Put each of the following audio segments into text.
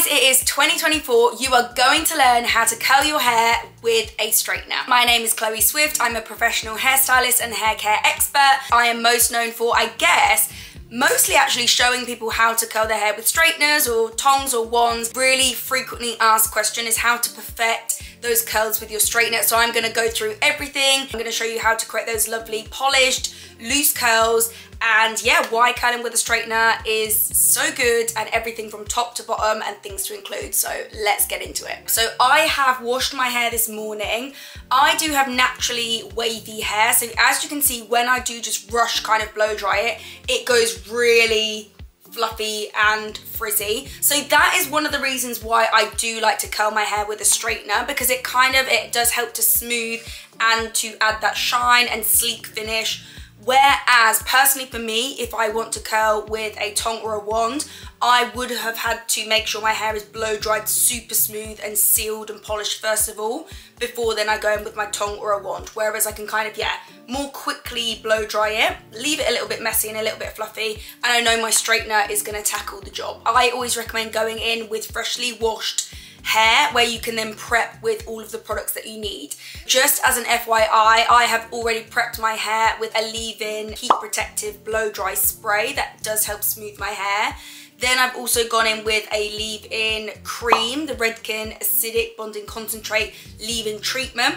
Guys, it is 2024. You are going to learn how to curl your hair with a straightener. My name is Chloe Swift. I'm a professional hairstylist and hair care expert. I am most known for, I guess, mostly actually showing people how to curl their hair with straighteners or tongs or wands. Really frequently asked question is how to perfect those curls with your straightener. So I'm gonna go through everything. I'm gonna show you how to create those lovely polished, loose curls, and yeah, why curling with a straightener is so good, and everything from top to bottom and things to include. So let's get into it. So I have washed my hair this morning. I do have naturally wavy hair, so as you can see, when I do just rush kind of blow dry it, it goes really fluffy and frizzy. So that is one of the reasons why I do like to curl my hair with a straightener, because it does help to smooth and to add that shine and sleek finish. Whereas personally for me, if I want to curl with a tong or a wand, I would have had to make sure my hair is blow dried super smooth and sealed and polished first of all, before then I go in with my tong or a wand. Whereas I can kind of, yeah, more quickly blow dry it, leave it a little bit messy and a little bit fluffy, and I know my straightener is going to tackle the job. I always recommend going in with freshly washed hair, where you can then prep with all of the products that you need. Just as an FYI, I have already prepped my hair with a leave-in heat protective blow dry spray that does help smooth my hair. Then I've also gone in with a leave-in cream, the Redken Acidic Bonding Concentrate leave-in treatment.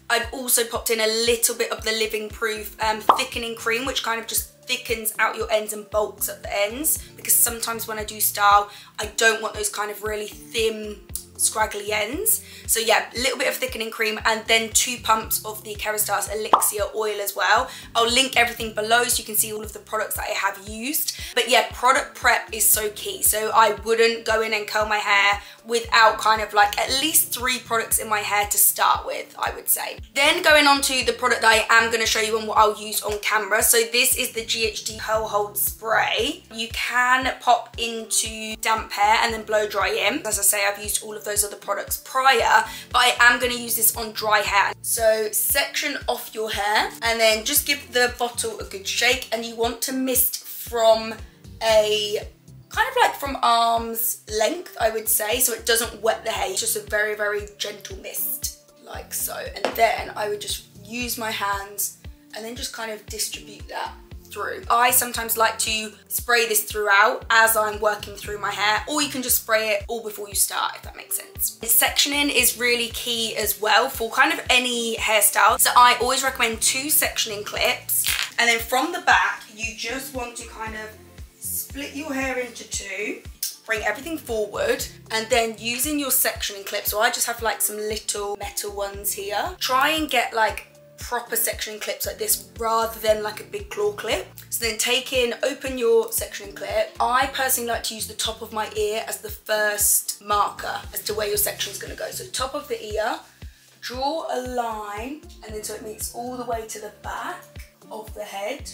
I've also popped in a little bit of the Living Proof thickening cream, which kind of just thickens out your ends and bulks at the ends, because sometimes when I do style, I don't want those kind of really thin, scraggly ends. So yeah, a little bit of thickening cream, and then 2 pumps of the Kerastase Elixir oil as well. I'll link everything below so you can see all of the products that I have used. But yeah, product prep is so key. So I wouldn't go in and curl my hair without kind of like at least 3 products in my hair to start with, I would say. Then going on to the product that I am going to show you and what I'll use on camera. So this is the GHD Curl Hold Spray. You can pop into damp hair and then blow dry in. As I say, I've used all of those other products prior, but I am going to use this on dry hair. So section off your hair and then just give the bottle a good shake, and you want to mist from a kind of like from arm's length, I would say, so it doesn't wet the hair. It's just a very, very gentle mist, like so. And then I would just use my hands and then just kind of distribute that through. I sometimes like to spray this throughout as I'm working through my hair, or you can just spray it all before you start, if that makes sense. Sectioning is really key as well for kind of any hairstyle. So I always recommend 2 sectioning clips, and then from the back, you just want to kind of split your hair into 2, bring everything forward, and then using your sectioning clip, so I just have like some little metal ones here. Try and get like proper sectioning clips like this rather than like a big claw clip. So then open your sectioning clip. I personally like to use the top of my ear as the first marker as to where your section is going to go. So top of the ear, draw a line, and then so it meets all the way to the back of the head,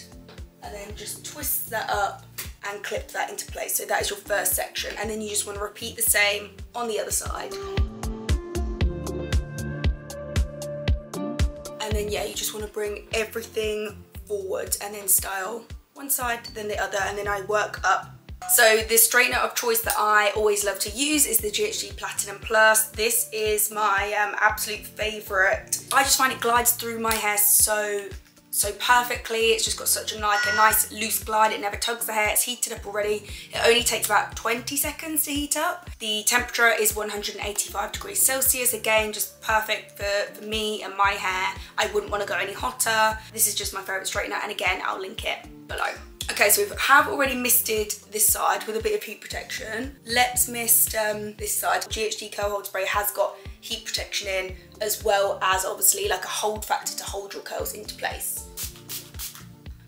and then just twist that up and clip that into place. So that is your first section, and then you just want to repeat the same on the other side. And then yeah, you just want to bring everything forward and then style one side, then the other, and then I work up. So the straightener of choice that I always love to use is the GHD Platinum Plus. This is my absolute favorite. I just find it glides through my hair so perfectly. It's just got such a nice loose glide. It never tugs the hair. It's heated up already. It only takes about 20 seconds to heat up. The temperature is 185 degrees Celsius. Again, just perfect for me and my hair. I wouldn't want to go any hotter. This is just my favorite straightener, and again, I'll link it below. Okay, so we have already misted this side with a bit of heat protection. Let's mist this side. GHD Curl Hold Spray has got heat protection in, as well as obviously like a hold factor to hold your curls into place.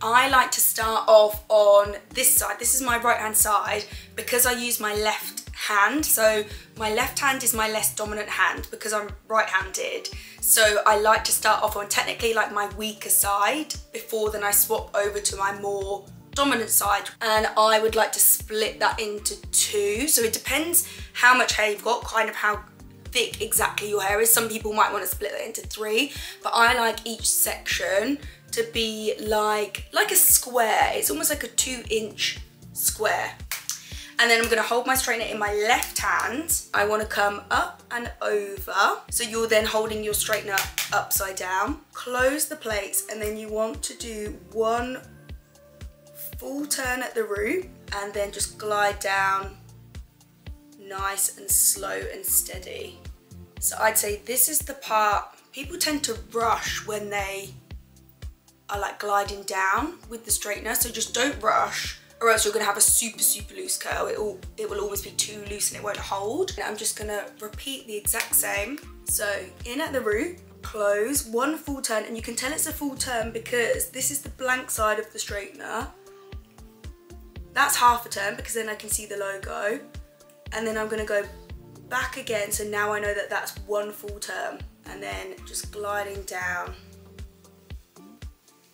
I like to start off on this side. This is my right hand side because I use my left hand. So my left hand is my less dominant hand because I'm right-handed. So I like to start off on technically like my weaker side before then I swap over to my more dominant side, and I would like to split that into 2. So it depends how much hair you've got, kind of how thick exactly your hair is. Some people might want to split that into 3, but I like each section to be like a square. It's almost like a 2-inch square. And then I'm gonna hold my straightener in my left hand. I wanna come up and over. So you're then holding your straightener upside down. Close the plates, and then you want to do one full turn at the root and then just glide down nice and slow and steady. So I'd say this is the part, people tend to rush when they are like gliding down with the straightener, so just don't rush, or else you're gonna have a super loose curl. It will always be too loose and it won't hold. And I'm just gonna repeat the exact same. So in at the root, close, one full turn, and you can tell it's a full turn because this is the blank side of the straightener. That's half a turn because then I can see the logo. And then I'm gonna go back again, so now I know that that's one full turn. And then just gliding down,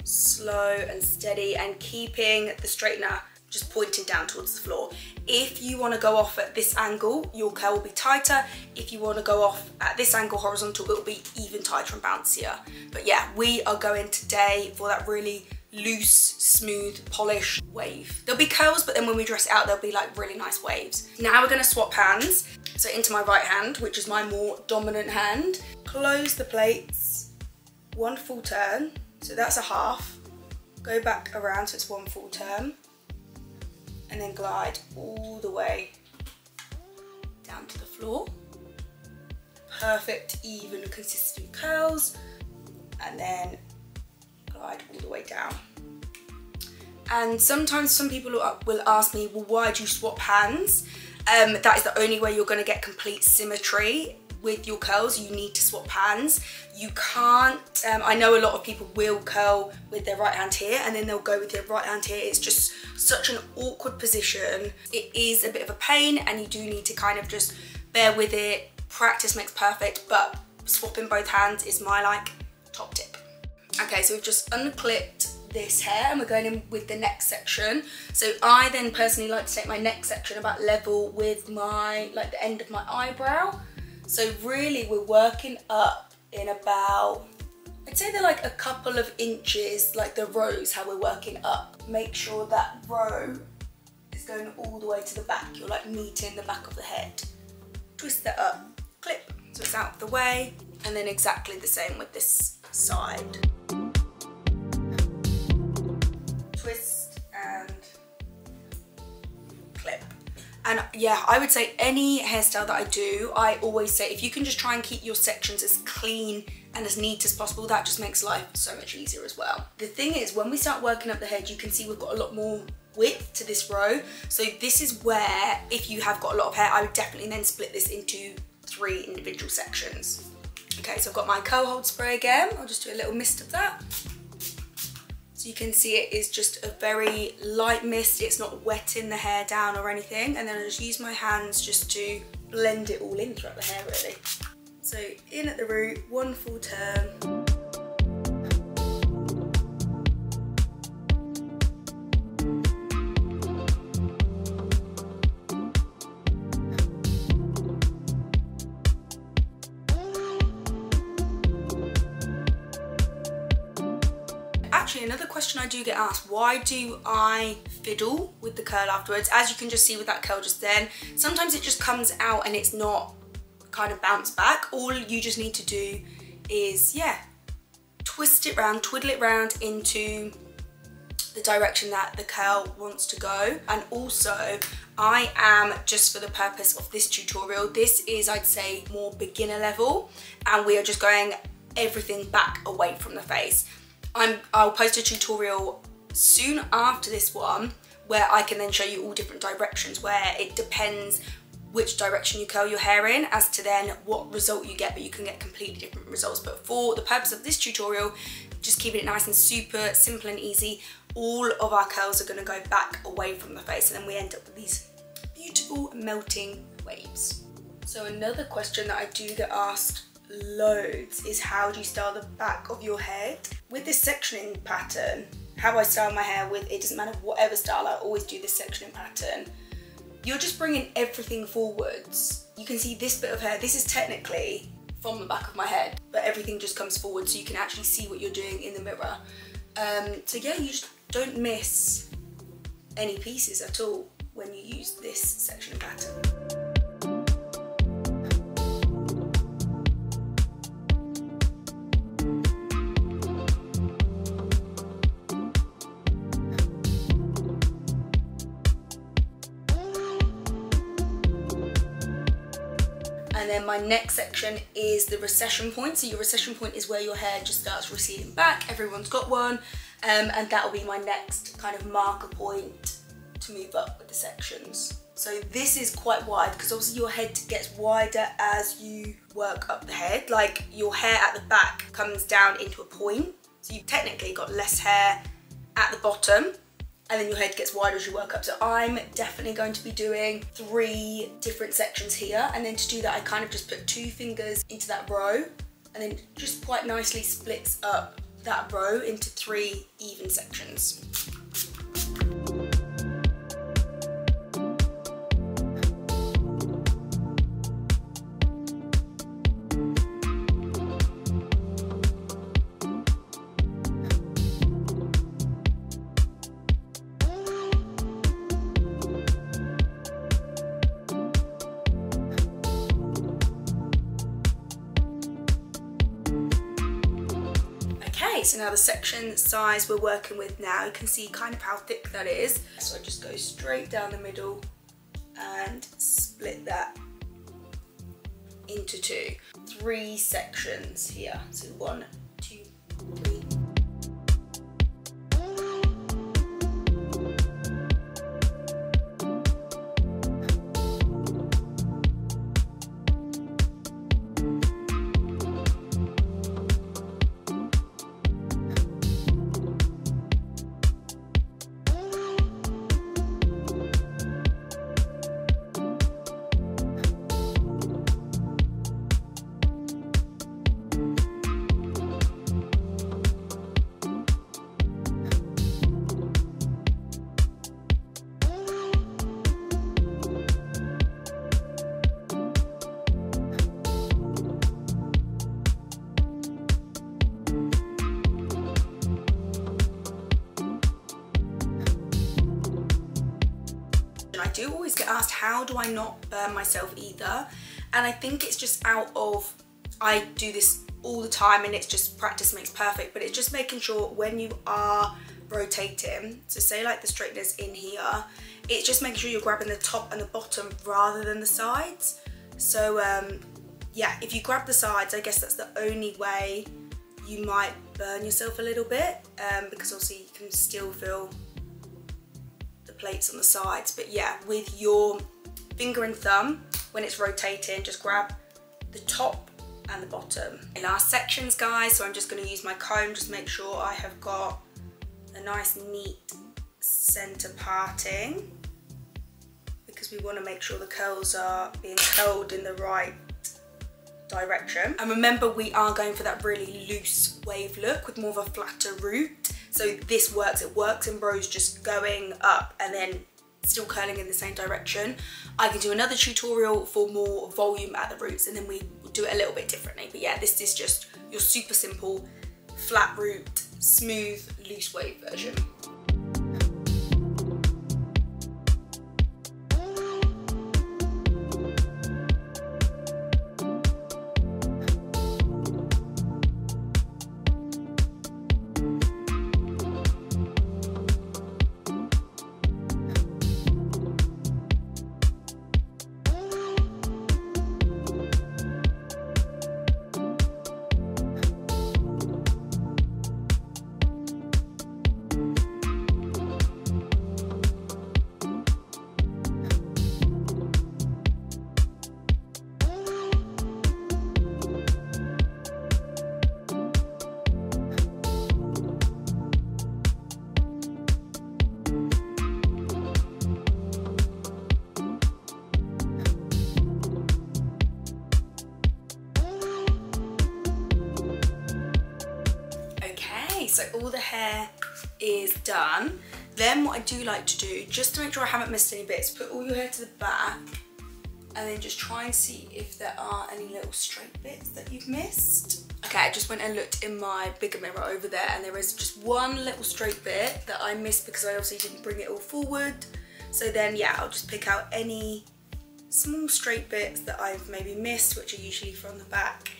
slow and steady, and keeping the straightener just pointing down towards the floor. If you want to go off at this angle, your curl will be tighter. If you want to go off at this angle horizontal, it will be even tighter and bouncier. But yeah, we are going today for that really loose, smooth, polished wave. There'll be curls, but then when we dress it out, there'll be like really nice waves. Now we're going to swap hands. So into my right hand, which is my more dominant hand. Close the plates, one full turn. So that's a half. Go back around, so it's one full turn. And then glide all the way down to the floor. Perfect, even, consistent curls. And then glide all the way down. And sometimes some people will ask me, well, why do you swap hands? That is the only way you're going to get complete symmetry with your curls. You need to swap hands. You can't, I know a lot of people will curl with their right hand here and then they'll go with their right hand here. It's just such an awkward position. It is a bit of a pain and you do need to kind of just bear with it. Practice makes perfect, but swapping both hands is my like top tip. Okay, so we've just unclipped this hair and we're going in with the neck section. So I then personally like to take my neck section about level with my, like the end of my eyebrow. So really we're working up in about, I'd say they're like a couple of inches, like the rows, how we're working up. Make sure that row is going all the way to the back. You're like meeting the back of the head. Twist that up, clip, so it's out of the way. And then exactly the same with this side. Twist and clip. And yeah, I would say any hairstyle that I do, I always say if you can just try and keep your sections as clean and as neat as possible, that just makes life so much easier as well. The thing is, when we start working up the head, you can see we've got a lot more width to this row. So this is where, if you have got a lot of hair, I would definitely then split this into 3 individual sections. Okay, so I've got my curl hold spray again. I'll just do a little mist of that. So you can see it is just a very light mist. It's not wetting the hair down or anything. And then I just use my hands just to blend it all in throughout the hair really. So in at the root, one full turn. Actually, another question I do get asked, why do I fiddle with the curl afterwards? As you can just see with that curl just then, sometimes it just comes out and it's not kind of bounce back. All you just need to do is, yeah, twist it round, twiddle it round into the direction that the curl wants to go. And also, I am, just for the purpose of this tutorial, this is, I'd say, more beginner level, and we are just going everything back away from the face. I'll post a tutorial soon after this one where I can then show you all different directions, where it depends which direction you curl your hair in as to then what result you get, but you can get completely different results. But for the purpose of this tutorial, just keeping it nice and super simple and easy, all of our curls are going to go back away from the face, and then we end up with these beautiful melting waves. So another question that I do get asked loads is, how do you style the back of your head? With this sectioning pattern, how I style my hair with, it doesn't matter whatever style, I always do this sectioning pattern. You're just bringing everything forwards. You can see this bit of hair, this is technically from the back of my head, but everything just comes forward so you can actually see what you're doing in the mirror. So yeah, you just don't miss any pieces at all when you use this section of pattern. And then my next section is the recession point. So your recession point is where your hair just starts receding back. Everyone's got one. And that will be my next kind of marker point to move up with the sections. So this is quite wide because obviously your head gets wider as you work up the head. Like your hair at the back comes down into a point. So you've technically got less hair at the bottom, and then your head gets wider as you work up. So I'm definitely going to be doing 3 different sections here. And then to do that, I kind of just put 2 fingers into that row and then just quite nicely splits up that row into 3 even sections. Okay, so now the section size we're working with now, you can see kind of how thick that is. So I just go straight down the middle and split that into 2. 3 sections here. So 1, 2, 3. I do always get asked, how do I not burn myself either? And I think it's just out of, I do this all the time and it's just practice makes perfect, but it's just making sure when you are rotating, so say like the straightener's in here, it's just making sure you're grabbing the top and the bottom rather than the sides. So yeah, if you grab the sides, I guess that's the only way you might burn yourself a little bit, because obviously you can still feel plates on the sides. But yeah, with your finger and thumb, when it's rotating, just grab the top and the bottom. Last sections, guys, so I'm just going to use my comb, just make sure I have got a nice neat center parting, because we want to make sure the curls are being curled in the right direction. And remember, we are going for that really loose wave look with more of a flatter root. So this works, it works in rows just going up and then still curling in the same direction. I can do another tutorial for more volume at the roots, and then we will do it a little bit differently. But yeah, this is just your super simple, flat root, smooth, loose wave version. So all the hair is done. Then what I do like to do, just to make sure I haven't missed any bits, put all your hair to the back and then just try and see if there are any little straight bits that you've missed. Okay, I just went and looked in my bigger mirror over there, and there is just one little straight bit that I missed because I obviously didn't bring it all forward. So then yeah, I'll just pick out any small straight bits that I've maybe missed, which are usually from the back.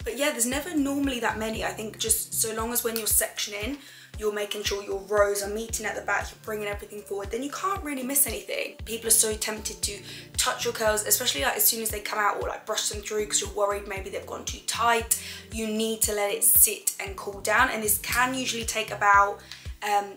But yeah, there's never normally that many. I think just so long as when you're sectioning, you're making sure your rows are meeting at the back, you're bringing everything forward, then you can't really miss anything. People are so tempted to touch your curls, especially like as soon as they come out, or like brush them through because you're worried maybe they've gone too tight. You need to let it sit and cool down, and this can usually take about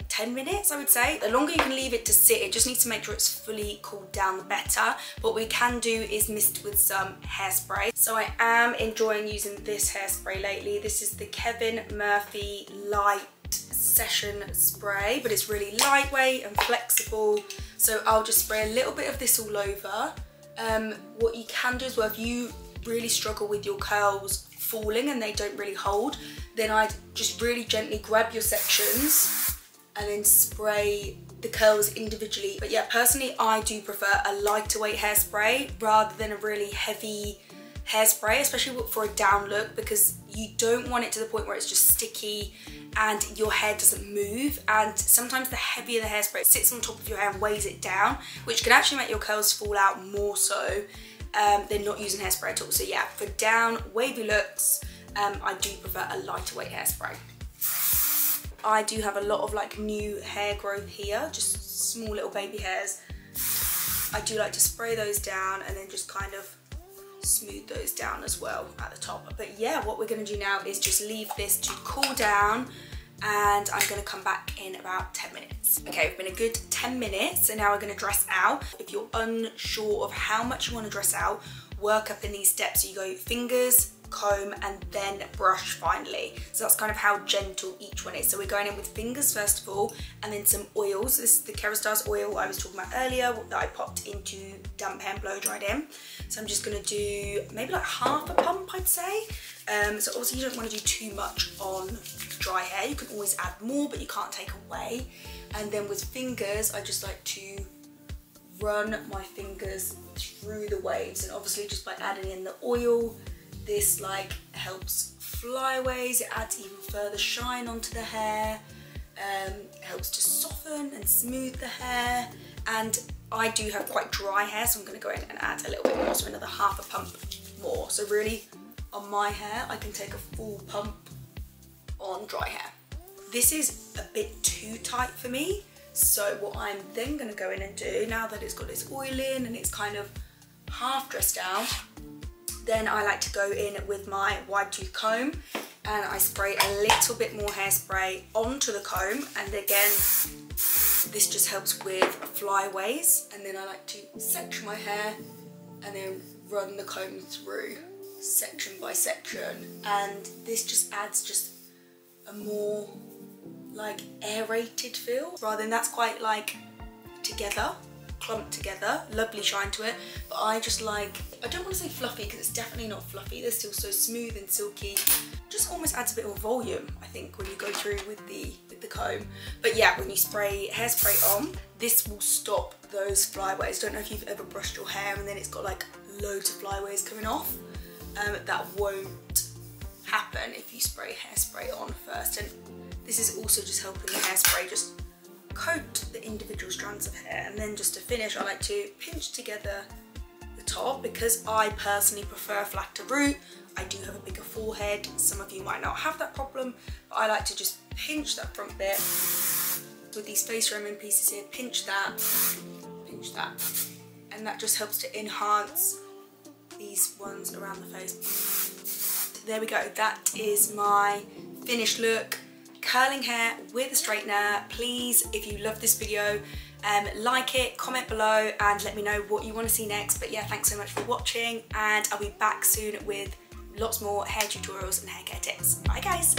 10 minutes, I would say. The longer you can leave it to sit, it just needs to make sure it's fully cooled down, the better. What we can do is mist with some hairspray. So I am enjoying using this hairspray lately. This is the Kevin Murphy Light Session Spray, but it's really lightweight and flexible. So I'll just spray a little bit of this all over. What you can do as well, if you really struggle with your curls falling and they don't really hold, then I just really gently grab your sections and then spray the curls individually. But yeah, personally I do prefer a lighter weight hairspray rather than a really heavy hairspray, especially for a down look, because you don't want it to the point where it's just sticky and your hair doesn't move. And sometimes the heavier the hairspray sits on top of your hair and weighs it down, which can actually make your curls fall out more so than not using hairspray at all. So yeah, for down wavy looks, I do prefer a lighter weight hairspray. I do have a lot of like new hair growth here, just small little baby hairs. I do like to spray those down and then just kind of smooth those down as well at the top. But yeah, what we're going to do now is just leave this to cool down, and I'm going to come back in about 10 minutes. Okay, it's been a good 10 minutes, and now we're going to dress out. If you're unsure of how much you want to dress out, work up in these steps. So you go fingers, comb, and then brush finally. So that's kind of how gentle each one is. So we're going in with fingers first of all, and then some oils. This is the Kerastase oil I was talking about earlier that I popped into damp hair and blow dried in. So I'm just going to do maybe like half a pump, I'd say. So obviously you don't want to do too much on dry hair. You can always add more, but you can't take away. And then with fingers, I just like to run my fingers through the waves, and obviously just by adding in the oil, this like helps flyaways, it adds even further shine onto the hair, helps to soften and smooth the hair. And I do have quite dry hair, so I'm going to go in and add a little bit more, so another half a pump more. So really on my hair I can take a full pump on dry hair. This is a bit too tight for me, so what I'm then going to go in and do, now that it's got its oil in and it's kind of half dressed out, then I like to go in with my wide tooth comb and I spray a little bit more hairspray onto the comb, and again this just helps with flyaways. And then I like to section my hair and then run the comb through section by section, and this just adds just a more like aerated feel rather than that's quite like together, clumped together, lovely shine to it. But I just like, I don't want to say fluffy because it's definitely not fluffy, they're still so smooth and silky. Just almost adds a bit more volume, I think, when you go through with the comb. But yeah, when you spray hairspray on, this will stop those flyaways. Don't know if you've ever brushed your hair and then it's got like loads of flyaways coming off. That won't happen if you spray hairspray on first. And this is also just helping the hairspray just coat the individual strands of hair. And then just to finish, I like to pinch together the top because I personally prefer flat to root. I do have a bigger forehead. Some of you might not have that problem, but I like to just pinch that front bit with these face roaming pieces here. Pinch that, and that just helps to enhance these ones around the face. There we go, that is my finished look. Curling hair with a straightener. Please, if you love this video, like it, comment below and let me know what you want to see next. But yeah, thanks so much for watching, and I'll be back soon with lots more hair tutorials and hair care tips. Bye guys.